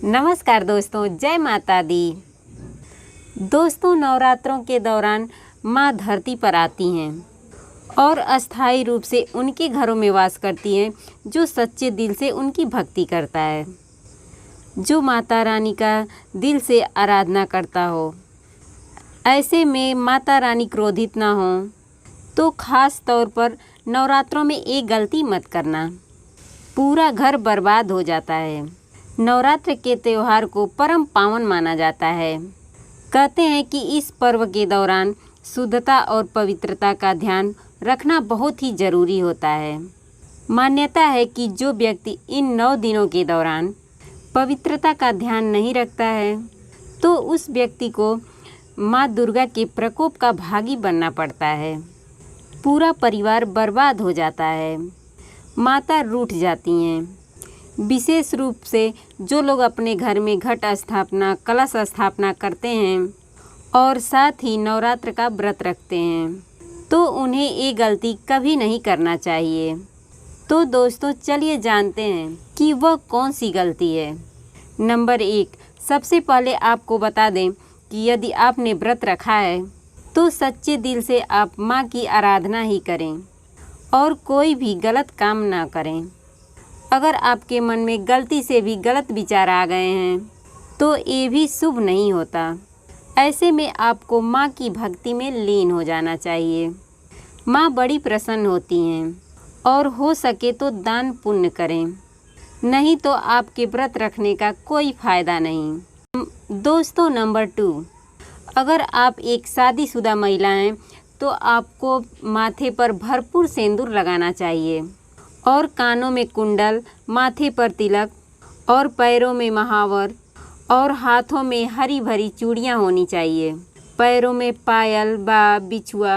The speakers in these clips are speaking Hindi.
नमस्कार दोस्तों, जय माता दी। दोस्तों, नवरात्रों के दौरान माँ धरती पर आती हैं और अस्थायी रूप से उनके घरों में वास करती हैं जो सच्चे दिल से उनकी भक्ति करता है, जो माता रानी का दिल से आराधना करता हो। ऐसे में माता रानी क्रोधित ना हो तो ख़ास तौर पर नवरात्रों में एक गलती मत करना, पूरा घर बर्बाद हो जाता है। नवरात्र के त्यौहार को परम पावन माना जाता है। कहते हैं कि इस पर्व के दौरान शुद्धता और पवित्रता का ध्यान रखना बहुत ही ज़रूरी होता है। मान्यता है कि जो व्यक्ति इन 9 दिनों के दौरान पवित्रता का ध्यान नहीं रखता है तो उस व्यक्ति को माँ दुर्गा के प्रकोप का भागी बनना पड़ता है। पूरा परिवार बर्बाद हो जाता है, माता रूठ जाती हैं। विशेष रूप से जो लोग अपने घर में घट स्थापना, कलश स्थापना करते हैं और साथ ही नवरात्र का व्रत रखते हैं तो उन्हें ये गलती कभी नहीं करना चाहिए। तो दोस्तों, चलिए जानते हैं कि वह कौन सी गलती है। नंबर 1, सबसे पहले आपको बता दें कि यदि आपने व्रत रखा है तो सच्चे दिल से आप माँ की आराधना ही करें और कोई भी गलत काम ना करें। अगर आपके मन में गलती से भी गलत विचार आ गए हैं तो ये भी शुभ नहीं होता। ऐसे में आपको माँ की भक्ति में लीन हो जाना चाहिए। माँ बड़ी प्रसन्न होती हैं और हो सके तो दान पुण्य करें, नहीं तो आपके व्रत रखने का कोई फ़ायदा नहीं। दोस्तों, नंबर 2, अगर आप एक शादीशुदा महिला हैं तो आपको माथे पर भरपूर सिंदूर लगाना चाहिए और कानों में कुंडल, माथे पर तिलक और पैरों में महावर और हाथों में हरी भरी चूड़ियाँ होनी चाहिए। पैरों में पायल, बिछुआ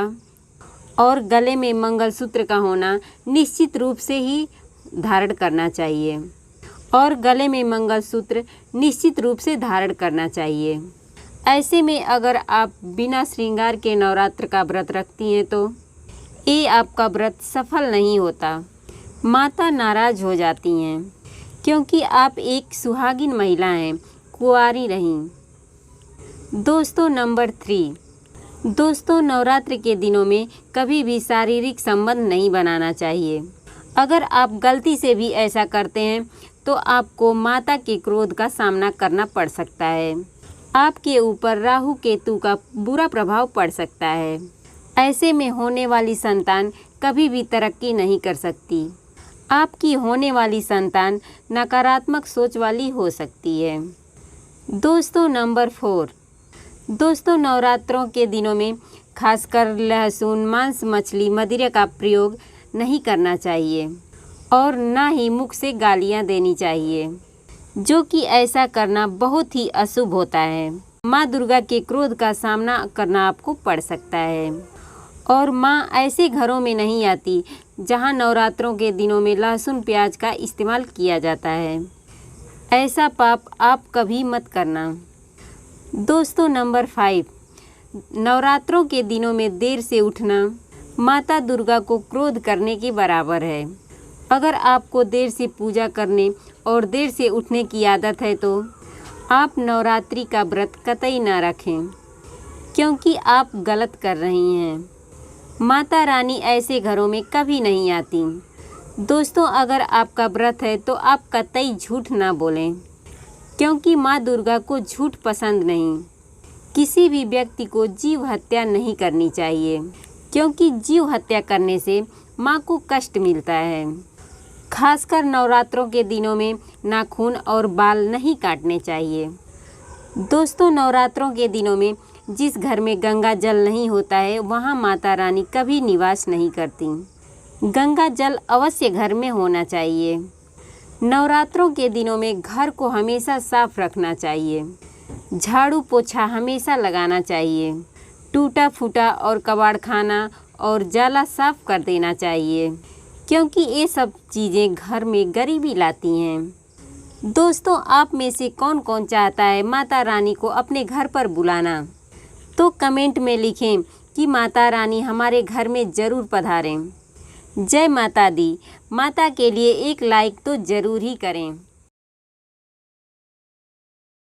और गले में मंगलसूत्र का होना निश्चित रूप से ही धारण करना चाहिए और गले में मंगलसूत्र निश्चित रूप से धारण करना चाहिए। ऐसे में अगर आप बिना श्रृंगार के नवरात्र का व्रत रखती हैं तो ये आपका व्रत सफल नहीं होता। माता नाराज़ हो जाती हैं क्योंकि आप एक सुहागिन महिला हैं, कुंवारी रहीं। दोस्तों, नंबर 3, दोस्तों, नवरात्र के दिनों में कभी भी शारीरिक संबंध नहीं बनाना चाहिए। अगर आप गलती से भी ऐसा करते हैं तो आपको माता के क्रोध का सामना करना पड़ सकता है। आपके ऊपर राहु केतु का बुरा प्रभाव पड़ सकता है। ऐसे में होने वाली संतान कभी भी तरक्की नहीं कर सकती। आपकी होने वाली संतान नकारात्मक सोच वाली हो सकती है। दोस्तों, नंबर 4, दोस्तों, नवरात्रों के दिनों में खासकर लहसुन, मांस, मछली, मदिरा का प्रयोग नहीं करना चाहिए और ना ही मुख से गालियां देनी चाहिए, जो कि ऐसा करना बहुत ही अशुभ होता है। माँ दुर्गा के क्रोध का सामना करना आपको पड़ सकता है और माँ ऐसे घरों में नहीं आती जहाँ नवरात्रों के दिनों में लहसुन प्याज का इस्तेमाल किया जाता है। ऐसा पाप आप कभी मत करना। दोस्तों, नंबर 5, नवरात्रों के दिनों में देर से उठना माता दुर्गा को क्रोध करने के बराबर है। अगर आपको देर से पूजा करने और देर से उठने की आदत है तो आप नवरात्रि का व्रत कतई ना रखें, क्योंकि आप गलत कर रही हैं। माता रानी ऐसे घरों में कभी नहीं आती। दोस्तों, अगर आपका व्रत है तो आप कतई झूठ ना बोलें, क्योंकि माँ दुर्गा को झूठ पसंद नहीं। किसी भी व्यक्ति को जीव हत्या नहीं करनी चाहिए, क्योंकि जीव हत्या करने से माँ को कष्ट मिलता है। खासकर नवरात्रों के दिनों में नाखून और बाल नहीं काटने चाहिए। दोस्तों, नवरात्रों के दिनों में जिस घर में गंगा जल नहीं होता है वहाँ माता रानी कभी निवास नहीं करती। गंगा जल अवश्य घर में होना चाहिए। नवरात्रों के दिनों में घर को हमेशा साफ रखना चाहिए। झाड़ू पोछा हमेशा लगाना चाहिए। टूटा फूटा और कबाड़खाना और जाला साफ कर देना चाहिए, क्योंकि ये सब चीज़ें घर में गरीबी लाती हैं। दोस्तों, आप में से कौन कौन चाहता है माता रानी को अपने घर पर बुलाना? तो कमेंट में लिखें कि माता रानी हमारे घर में ज़रूर पधारें। जय माता दी। माता के लिए एक लाइक तो ज़रूर ही करें।